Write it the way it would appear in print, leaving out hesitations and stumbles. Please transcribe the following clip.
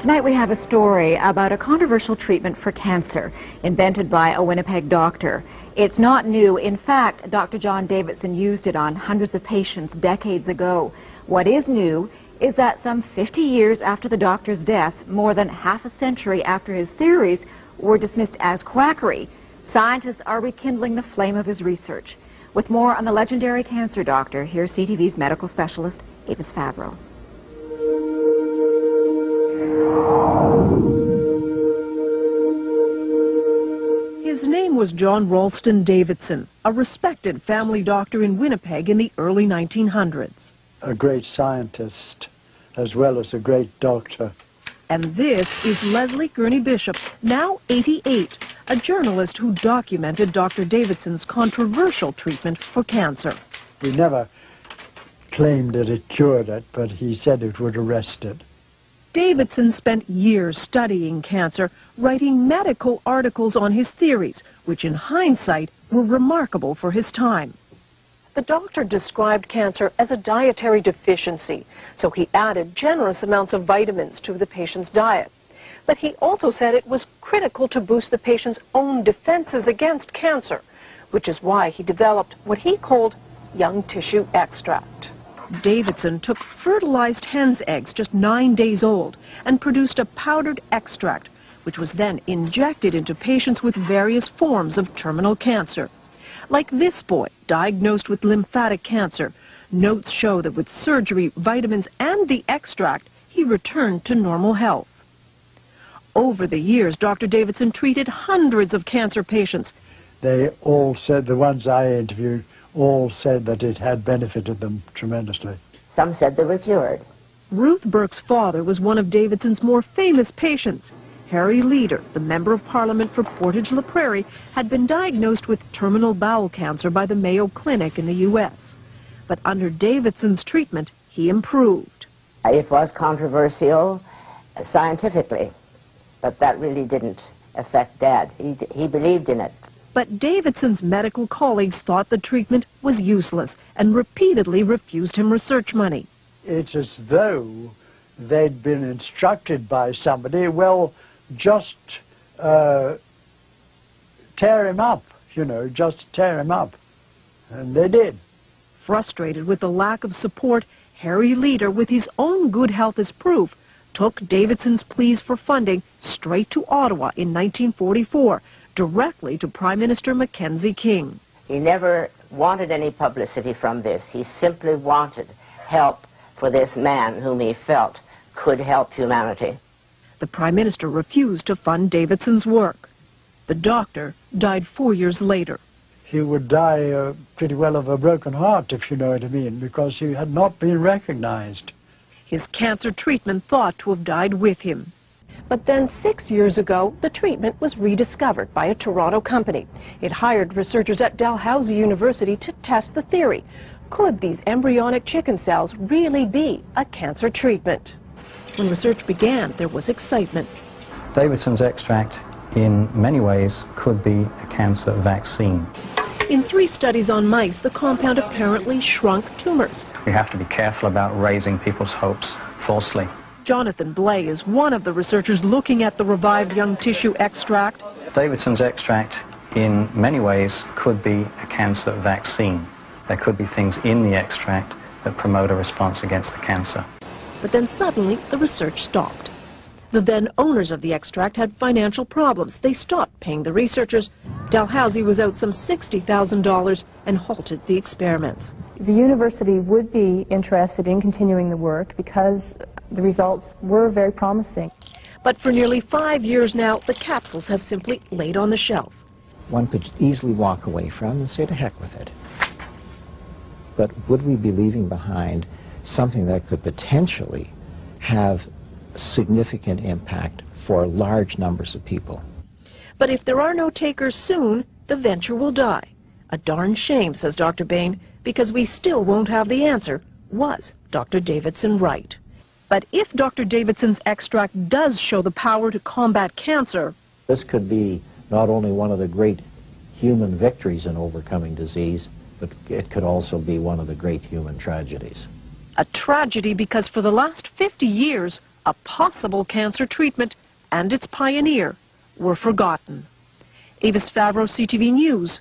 Tonight we have a story about a controversial treatment for cancer invented by a Winnipeg doctor. It's not new. In fact, Dr. John Davidson used it on hundreds of patients decades ago. What is new is that some 50 years after the doctor's death, more than half a century after his theories were dismissed as quackery, scientists are rekindling the flame of his research. With more on the legendary cancer doctor, here's CTV's medical specialist, Avis Favreau. His name was John Ralston Davidson, a respected family doctor in Winnipeg in the early 1900s. A great scientist as well as a great doctor. And this is Leslie Gurney Bishop, now 88, a journalist who documented Dr. Davidson's controversial treatment for cancer. He never claimed that it cured it, but he said it would arrest it. Davidson spent years studying cancer, writing medical articles on his theories, which in hindsight were remarkable for his time. The doctor described cancer as a dietary deficiency, so he added generous amounts of vitamins to the patient's diet. But he also said it was critical to boost the patient's own defenses against cancer, which is why he developed what he called young tissue extract. Davidson took fertilized hen's eggs just 9 days old and produced a powdered extract, which was then injected into patients with various forms of terminal cancer. Like this boy, diagnosed with lymphatic cancer, notes show that with surgery, vitamins, and the extract, he returned to normal health. Over the years, Dr. Davidson treated hundreds of cancer patients. They all said, the ones I interviewed, all said that it had benefited them tremendously. Some said they were cured. Ruth Burke's father was one of Davidson's more famous patients. Harry Leader, the Member of Parliament for Portage-la Prairie, had been diagnosed with terminal bowel cancer by the Mayo Clinic in the U.S. But under Davidson's treatment, he improved. It was controversial scientifically, but that really didn't affect Dad. He believed in it. But Davidson's medical colleagues thought the treatment was useless and repeatedly refused him research money. It's as though they'd been instructed by somebody, well, just tear him up, just tear him up. And they did. Frustrated with the lack of support, Harry Leader, with his own good health as proof, took Davidson's pleas for funding straight to Ottawa in 1944, directly to Prime Minister Mackenzie King. He never wanted any publicity from this. He simply wanted help for this man whom he felt could help humanity. The Prime Minister refused to fund Davidson's work. The doctor died 4 years later. He would die pretty well of a broken heart, if you know what I mean, because he had not been recognized. His cancer treatment thought to have died with him. But then 6 years ago, the treatment was rediscovered by a Toronto company. It hired researchers at Dalhousie University to test the theory. Could these embryonic chicken cells really be a cancer treatment? When research began, there was excitement. Davidson's extract, in many ways, could be a cancer vaccine. In 3 studies on mice, the compound apparently shrunk tumors. We have to be careful about raising people's hopes falsely. Jonathan Blay is one of the researchers looking at the revived young tissue extract. Davidson's extract, in many ways, could be a cancer vaccine. There could be things in the extract that promote a response against the cancer. But then suddenly, the research stopped. The then owners of the extract had financial problems. They stopped paying the researchers. Dalhousie was out some $60,000 and halted the experiments. The university would be interested in continuing the work because the results were very promising. But for nearly 5 years now, the capsules have simply laid on the shelf. One could easily walk away from and say to heck with it. But would we be leaving behind something that could potentially have significant impact for large numbers of people? But if there are no takers soon, the venture will die. A darn shame, says Dr. Bain, because we still won't have the answer. Was Dr. Davidson right? But if Dr. Davidson's extract does show the power to combat cancer, this could be not only one of the great human victories in overcoming disease, but it could also be one of the great human tragedies. a tragedy because for the last 50 years, a possible cancer treatment and its pioneer were forgotten. Avis Favreau, CTV News,